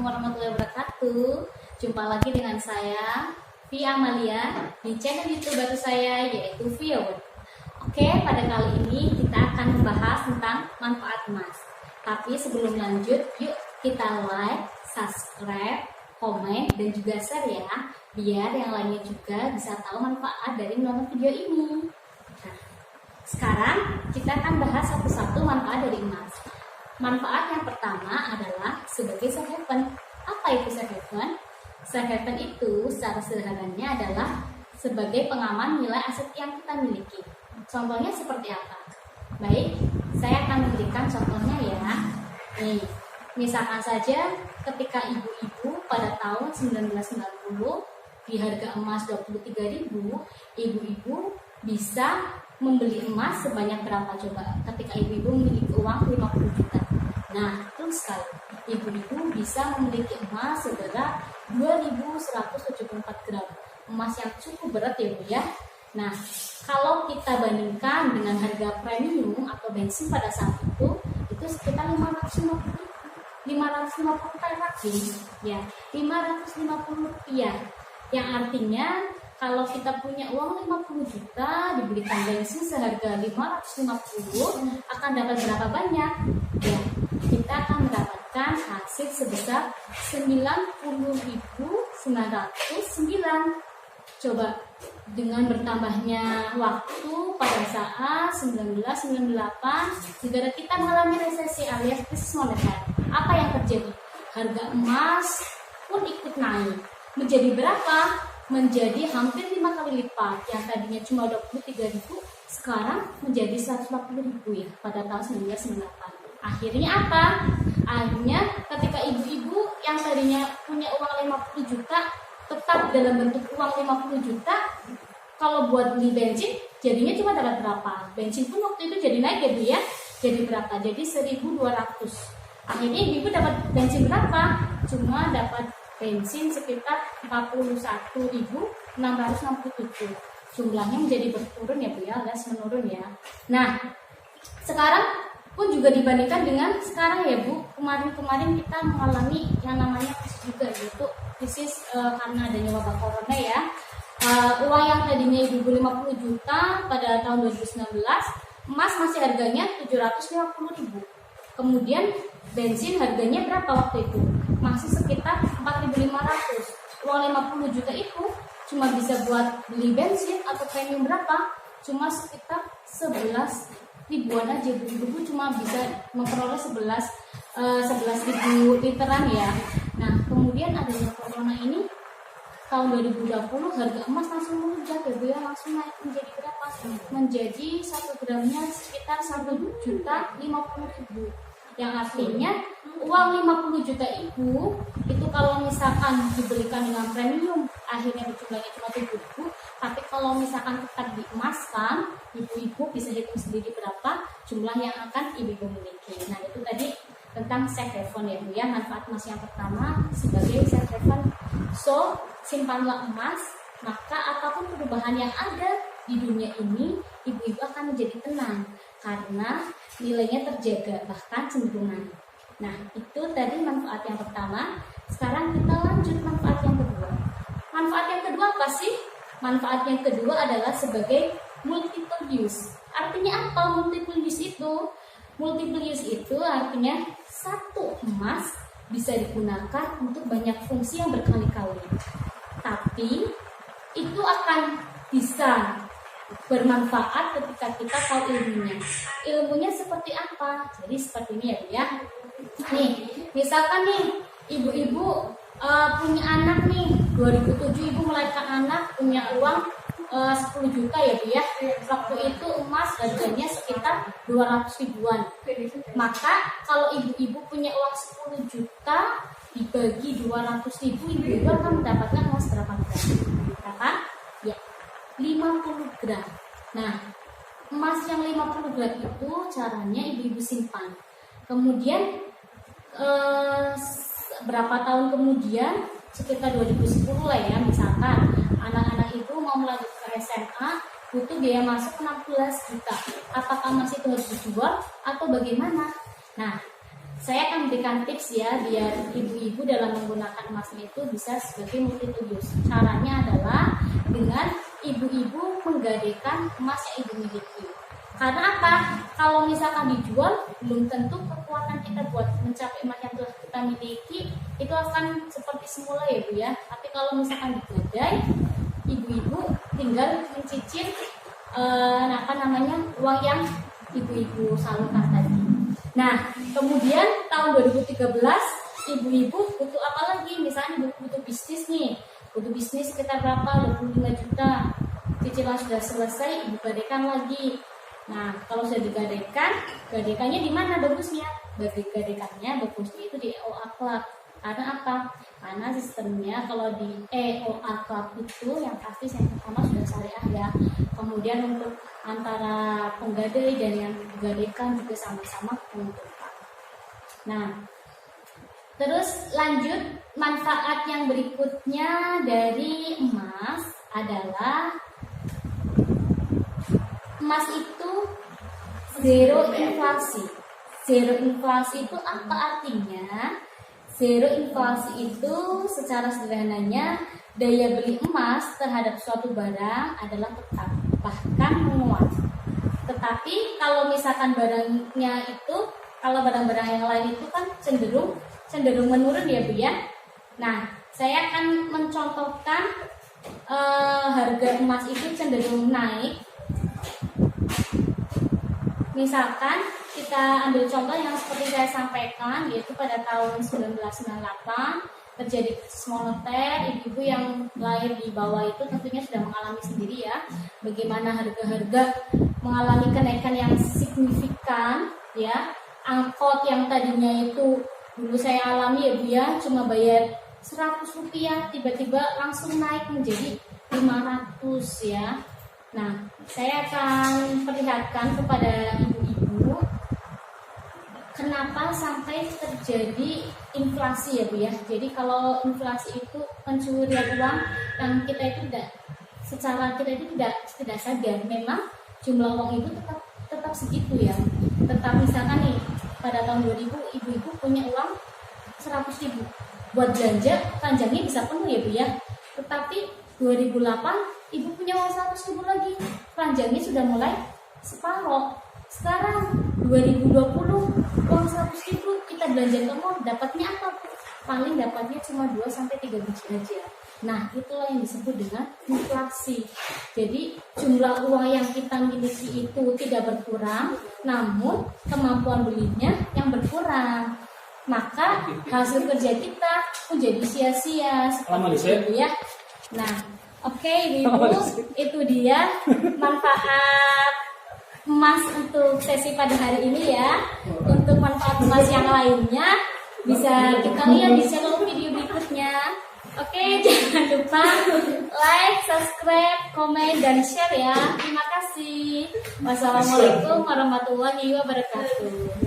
Assalamualaikum warahmatullahi wabarakatuh. Jumpa lagi dengan saya Via Amalia di channel YouTube baru saya, yaitu Via World. Oke, pada kali ini kita akan membahas tentang manfaat emas. Tapi sebelum lanjut, yuk kita like, subscribe, komen, dan juga share ya, biar yang lainnya juga bisa tahu manfaat dari menonton video ini. Nah, sekarang kita akan bahas satu-satu manfaat dari emas. Manfaat yang pertama adalah sebagai safe haven. Apa itu safe haven? Safe haven itu secara sederhananya adalah sebagai pengaman nilai aset yang kita miliki. Contohnya seperti apa? Baik, saya akan memberikan contohnya ya. Nih, misalkan saja ketika ibu-ibu pada tahun 1990 di harga emas 23.000, ibu-ibu bisa membeli emas sebanyak berapa coba? Ketika ibu-ibu memiliki uang 50 juta. Nah, terus sekali, ibu-ibu bisa memiliki emas seberat 2.174 gram. Emas yang cukup berat ya Bu ya. Nah, kalau kita bandingkan dengan harga premium atau bensin pada saat itu sekitar 550 perak ya, 550 rupiah. Yang artinya kalau kita punya uang 50 juta dibelikan bensin seharga 550 akan dapat berapa banyak? Ya, kita akan mendapatkan hasil sebesar 90.909. Coba dengan bertambahnya waktu pada saat 1998 negara kita mengalami resesi alias krisis moneter. Apa yang terjadi? Harga emas pun ikut naik. Menjadi berapa? Menjadi hampir 5 kali lipat. Yang tadinya cuma 23.000 sekarang menjadi 140.000 ya pada tahun 1998. Akhirnya apa? Akhirnya ketika ibu-ibu yang tadinya punya uang 50 juta tetap dalam bentuk uang 50 juta, kalau buat beli bensin jadinya cuma dapat berapa? Bensin pun waktu itu jadi naik ya Bu ya. Jadi berapa? Jadi 1.200. Akhirnya ibu dapat bensin berapa? Cuma dapat bensin sekitar 41.667. Jumlahnya menjadi berturun ya Bu ya, alias menurun ya. Nah, sekarang pun juga dibandingkan dengan sekarang ya Bu, kemarin kita mengalami yang namanya krisis juga, yaitu krisis karena adanya wabah corona ya. Uang yang tadinya ibu 50 juta pada tahun 2019, emas masih harganya 750.000. Kemudian bensin harganya berapa waktu itu? Masih sekitar 4.500. Uang 50 juta itu cuma bisa buat beli bensin atau premium berapa? Cuma sekitar 11 ribuan aja. Ibu cuma bisa memperoleh 11.000 literan ya. Nah, kemudian adanya corona ini tahun 2020 harga emas langsung melonjak ya Bu ya, langsung naik menjadi berapa? Menjadi 1 gramnya sekitar 1.050.000. Yang artinya uang 50 juta ibu itu kalau misalkan dibelikan dengan premium akhirnya jumlahnya cuma 7.000, tapi kalau misalkan tetap diemaskan, ibu-ibu bisa hitung sendiri berapa jumlah yang akan ibu miliki. Nah, itu tadi tentang safe haven ya Bu ya. Manfaat emas yang pertama sebagai safe haven. So, simpanlah emas, maka apapun perubahan yang ada di dunia ini, ibu-ibu akan menjadi tenang karena nilainya terjaga, bahkan cenderung naik. Nah, itu tadi manfaat yang pertama. Sekarang kita lanjut manfaat yang kedua. Manfaat yang kedua apa sih? Manfaat yang kedua adalah sebagai multiple use. Artinya apa multiple use itu? Multiple use itu artinya satu emas bisa digunakan untuk banyak fungsi yang berkali-kali. Tapi itu akan bisa bermanfaat ketika kita tahu ilmunya. Ilmunya seperti apa? Jadi seperti ini ya Bu ya. Nih, misalkan nih ibu-ibu punya anak nih, 2007 ibu melahirkan anak, punya uang 10 juta ya Bu ya. Waktu itu emas harganya sekitar 200 ribuan. Maka kalau ibu-ibu punya uang 10 juta dibagi 200 ribu, ibu-ibu akan mendapatkan emas berapa gram? Berapa? Ya, 50 gram. Nah, emas yang 50 gram itu caranya ibu-ibu simpan. Kemudian berapa tahun kemudian, sekitar 2010 lah ya, misalkan anak-anak itu mau melanjutkan SMA, butuh biaya masuk 16 juta. Apakah emas itu harus dijual atau bagaimana? Nah, saya akan berikan tips ya biar ibu-ibu dalam menggunakan emasnya itu bisa sebagai multiple use. Caranya adalah dengan ibu-ibu menggadaikan emas yang ibu miliki. Karena apa? Kalau misalkan dijual, belum tentu kekuatan kita buat mencapai emas yang telah kita miliki itu akan seperti semula ya Bu ya. Tapi kalau misalkan digadai, ibu-ibu tinggal mencicil uang yang ibu-ibu salurkan tadi. Nah, kemudian tahun 2013 ibu-ibu butuh apa lagi? Misalnya butuh bisnis nih, butuh bisnis sekitar berapa? 25 juta. Cicilan sudah selesai, ibu gadaikan lagi. Nah, kalau sudah digadaikan, gadaikannya di mana bagusnya? Gadaikannya bagusnya itu di EOA Club. Karena apa? Karena sistemnya kalau di EOA Club itu yang pasti yang pertama sudah syariah ya. Kemudian untuk antara penggadai dan yang digadaikan juga sama-sama menguntungkan. Nah, terus lanjut manfaat yang berikutnya dari emas adalah emas itu zero inflasi. Zero inflasi itu apa artinya? Zero inflasi itu secara sederhananya daya beli emas terhadap suatu barang adalah tetap, bahkan menguat. Tetapi kalau misalkan barangnya itu, kalau barang-barang yang lain itu kan cenderung menurun ya Bu ya. Nah, saya akan mencontohkan harga emas itu cenderung naik. Misalkan kita ambil contoh yang seperti saya sampaikan, yaitu pada tahun 1998 terjadi krisis moneter. Ibu-ibu yang lahir di bawah itu tentunya sudah mengalami sendiri ya bagaimana harga-harga mengalami kenaikan yang signifikan ya. Angkot yang tadinya itu dulu saya alami ya Bu ya, cuma bayar 100 rupiah tiba-tiba langsung naik menjadi 500 ya. Nah, saya akan perlihatkan kepada ibu-ibu kenapa sampai terjadi inflasi ya Bu ya. Jadi kalau inflasi itu pencurian uang yang kita itu tidak sadar, memang jumlah uang itu tetap segitu ya. Tetap misalkan nih pada tahun 2000 ibu-ibu punya uang 100.000 buat belanja, keranjangnya bisa penuh ya Bu ya. Tetapi 2008 ibu punya uang 100.000 lagi, keranjangnya sudah mulai separoh. Sekarang 2020 uang 100.000 kita belanja ke mall, dapatnya apa? Paling dapatnya cuma 2-3 biji aja. Nah, itulah yang disebut dengan inflasi. Jadi jumlah uang yang kita miliki itu tidak berkurang, namun kemampuan belinya yang berkurang. Maka hasil kerja kita menjadi sia-sia seperti itu ya. Nah, oke, Ibu, itu dia manfaat emas untuk sesi pada hari ini ya. Untuk manfaat emas yang lainnya bisa kita lihat di channel video berikutnya. Oke, jangan lupa like, subscribe, komen, dan share ya. Terima kasih. Wassalamualaikum warahmatullahi wabarakatuh.